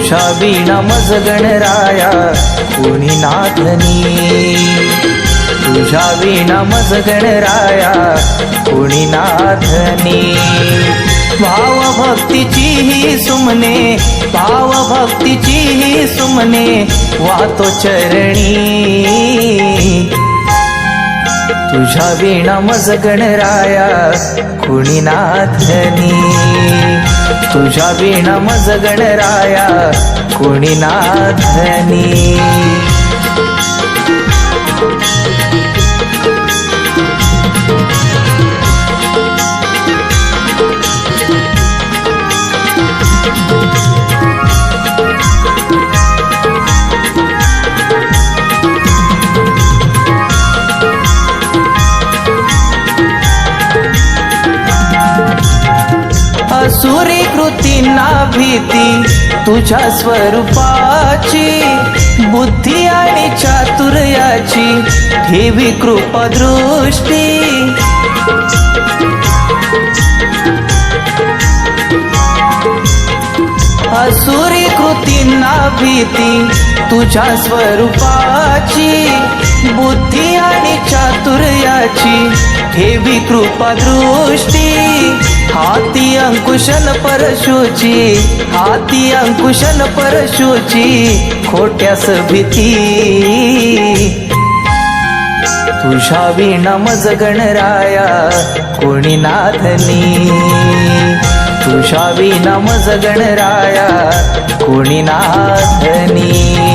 तुझ्या विना मज गणराया कोणी नाथनी, तुझ्या विना मज गणराया कोणी नाथनी। भाव भक्तीची ही सुमने, भाव भक्तीची ही सुमने वातो चरणी, तुझ्या विना मज गणराया कोणी नाथनी, तुझ्या विना मज गणराया कोणी नाथनी। असुरी कृतींना भीती तुझ्या स्वरूपाची, बुद्धी आणि चातुर्याची ठेवी कृपा दृष्टी। असुरी कृतींना भीती तुझ्या स्वरूपाची, बुद्धी आणि चातुर्याची ठेवी कृपा दृष्टी। हाती अंकुशन परशुची, हाती अंकुशन परशुची खोट्यास भीती, तुझ्या विना मज गणराया कोणी नाथनी, तुझ्या विना मज गणराया कोणी नाथनी।